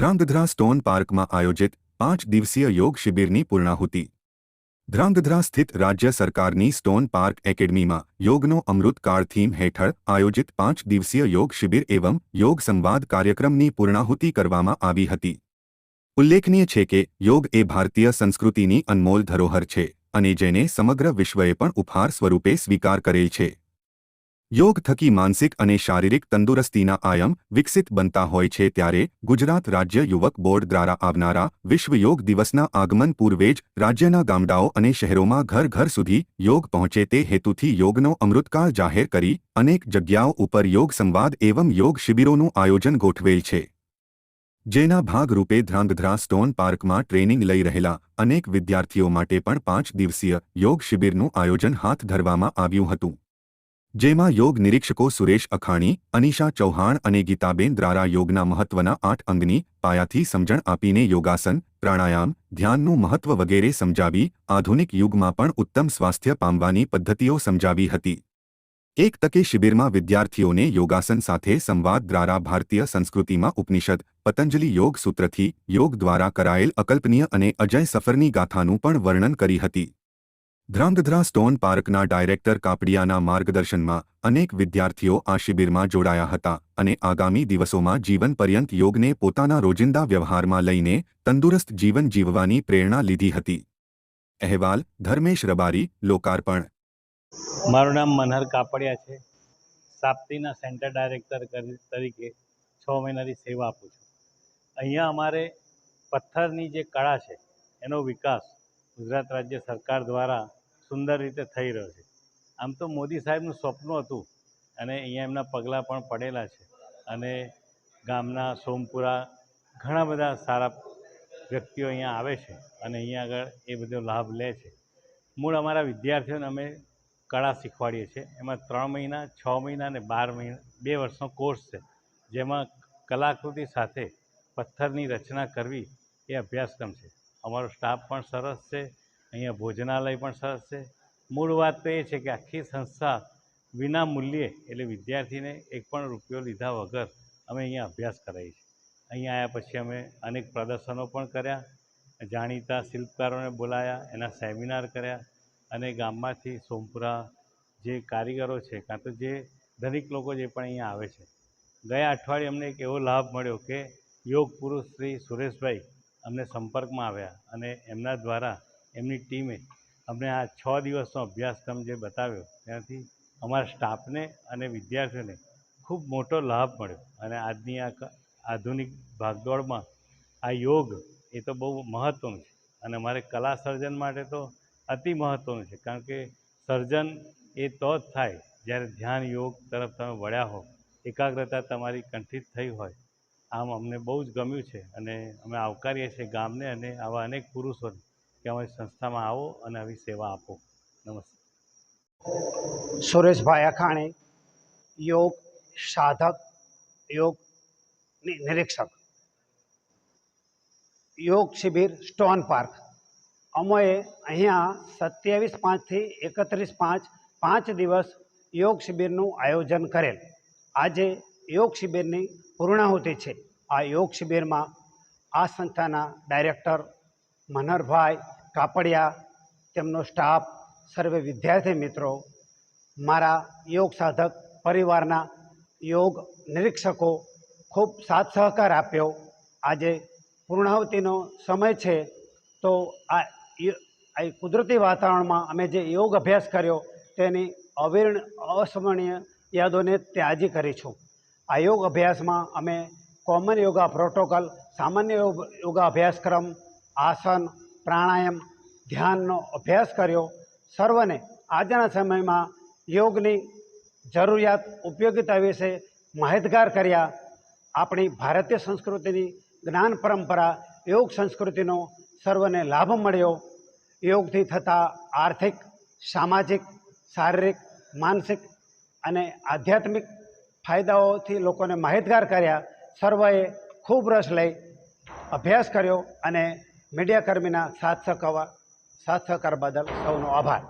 Dhrangadhra stone પાર્કમાં આયોજિત 5 દિવસીય યોગ શિબિરની પૂર્ણાહુતિ। ધ્રાંગધ્રા સ્થિત રાજ્ય સરકારની સ્ટોન પાર્ક એકેડમીમાં યોગનો અમૃતકાળ થીમ હેઠળ આયોજિત 5 દિવસીય યોગ શિબિર એવં યોગ સંવાદ કાર્યક્રમની પૂર્ણાહુતિ કરવામાં આવી હતી। ઉલ્લેખનીય છે કે યોગ એ ભારતીય સંસ્કૃતિની અનમોલ ધરોહર છે અને જેને સમગ્ર વિશ્વએ પણ ઉપહાર સ્વરૂપે સ્વીકાર કરેલ છે। योग थकी मानसिक और शारीरिक तंदुरस्तीना आयाम विकसित बनता होय छे त्यारे गुजरात राज्य युवक बोर्ड द्वारा आवनारा विश्व योग दिवसना आगमन पूर्वे ज राज्यना गामडाओ अने शहेरोमां घर घर सुधी योग पहोंचे ते हेतुथी योगनो अमृतकाल जाहेर करी अनेक जग्याओ उपर योग संवाद एवं योग शिबिरोनुं आयोजन गोठवेल छे। जेना भागरूपे ध्रांगध्रा स्टोन पार्क में ट्रेनिंग लई रहेला अनेक विद्यार्थीओ माटे पण 5 दिवसीय योग शिबिरनुं आयोजन हाथ धरवामां आव्युं हतुं। जेमा योग निरीक्षको सुरेश अखाणी, अनीशा चौहान और गीताबेन द्वारा योगना महत्वना 8 अंगनी पायाथी समझण आपीने योगासन, प्राणायाम, ध्यानનું महत्व वगैरे समजावी आधुनिक युगमां पण उत्तम स्वास्थ्य पामवानी पद्धतिओ समजावी हती। एक तके शिबिरमां विद्यार्थीओने योगासन साथे संवाद द्वारा भारतीय संस्कृतिमां उपनिषद पतंजलि योग सूत्रथी योग द्वारा करायेल अकल्पनीय अने अजय सफरनी गाथानुं पण वर्णन करी हती। ધ્રાંગધ્રા સ્ટોન પાર્કના ડાયરેક્ટર કાપડિયાના માર્ગદર્શનમાં અનેક વિદ્યાર્થીઓ આ શિબિરમાં જોડાયા હતા અને આગામી દિવસોમાં જીવન પર્યંત યોગને પોતાના રોજિંદા વ્યવહારમાં લઈને તંદુરસ્ત જીવન જીવવાની પ્રેરણા લીધી હતી। અહેવાલ ધર્મેશ રબારી, લોકાર્પણ। મારું નામ મનહર કાપડિયા છે। સાપ્તીના સેન્ટર ડાયરેક્ટર તરીકે 6 મહિનાની સેવા આપું છું। અહીંયા અમારે પથ્થરની જે કળા છે એનો વિકાસ गुजरात राज्य सरकार द्वारा सुंदर रीते थई रह्यो छे। आम तो मोदी साहेबनुं स्वप्न हतुं अने अहींया एमना पगलां पण पड़ेला छे अने गामना सोमपुरा घणा बधा सारा व्यक्तिओ अहींया आवे छे अने अहींया आगळ ए बधो लाभ ले छे। मूळ अमारा विद्यार्थीओने अमे कला शीखवाड़ीए छीए। एमां 3 महीना, 6 महीना अने 12 महीना 2 वर्षनो कोर्स छे, जेमां कलाकृति साथे पत्थरनी रचना करवी ए अभ्यासक्रम छे। अमारो स्टाफ पण सरस है, अहींया भोजनालय पण सरस है। मूळ वात तो ये छे कि आखी संस्था विना मूल्ये एटले विद्यार्थीने एक पण रूपियो लीधा वगर अमे अहींया अभ्यास करावीए छीए। अहींया आव्या पछी अमे अनेक प्रदर्शनों पण कर्या, जाणीता शिल्पकारोने बोलाया, एना सेमिनार कर्या अने गाममांथी सोमपुरा जे कारीगरो छे कां तो जे धनिक लोको जे पण अहींया आवे छे। गया अठवाडिये अमने एक एवो लाभ मळ्यो कि योग पुरुष श्री सुरेशभाई अमने संपर्क में आव्या अने एमना द्वारा एमनी टीमे अमने आ 6 दिवसनो अभ्यासक्रम जे बताव्यो त्याथी अमारा स्टाफने अने विद्यार्थीओने खूब मोटो लाभ मळ्यो अने आजनी आ आधुनिक भागदौड़मां आ योग ए तो बहु महत्वनुं छे अने अमारे कला सर्जन माटे तो अति महत्वनुं छे, कारण के सर्जन ए तो ज थाय ज्यारे ध्यान योग तरफ तमे वळ्या हो, एकाग्रता तमारी कंठित थई होय। आम अमने बहुत ज गम्युं छे अने अमे आवकारीए छीए गामने अने आवा अनेक पुरुषोने कि अमारी संस्थामां आवो अने आवी सेवा आपो। नमस्ते। सुरेश भाई अखाणी, योग साधक, योग निरीक्षक, योग शिबिर स्टोन पार्क। अमोए अहींया 27/5 થી 31/5 5 दिवस योग शिबिरनुं आयोजन करेल। आजे योग शिबिरनी पूर्णाहुति छे। आ योग शिबिर में आ संस्थाना डायरेक्टर मनहरभाई कापड़िया, तेमनो स्टाफ, सर्वे विद्यार्थी मित्रों, मारा योग साधक परिवारना योग निरीक्षको खूब साथ सहकार आप्यो। आजे पूर्णाहुतिनो समय छे तो आ कुदरती वातावरण में अमे जे योग अभ्यास कर्यो तेनी अविस्मरणीय यादोने त्याजी करी छूं। आ योग अभ्यास में अमे कॉमन योगा प्रोटोकॉल, सामान्य योगा अभ्यासक्रम, आसन, प्राणायाम, ध्याननो अभ्यास कर्यो। सर्वने आजना समय में योगनी जरूरियात उपयोगिता विषे माहितगार कर्या। अपनी भारतीय संस्कृतिनी ज्ञान परंपरा योग संस्कृतिनो सर्वने लाभ मळ्यो। योगथी थता आर्थिक, सामाजिक, शारीरिक, मानसिक अने आध्यात्मिक फायदाओथी लोकोने माहितगार कर्या। सर्वे खूब रस लई अभ्यास कर्यो अने मीडियाकर्मीना साथ सहकार बदल सौनो आभार।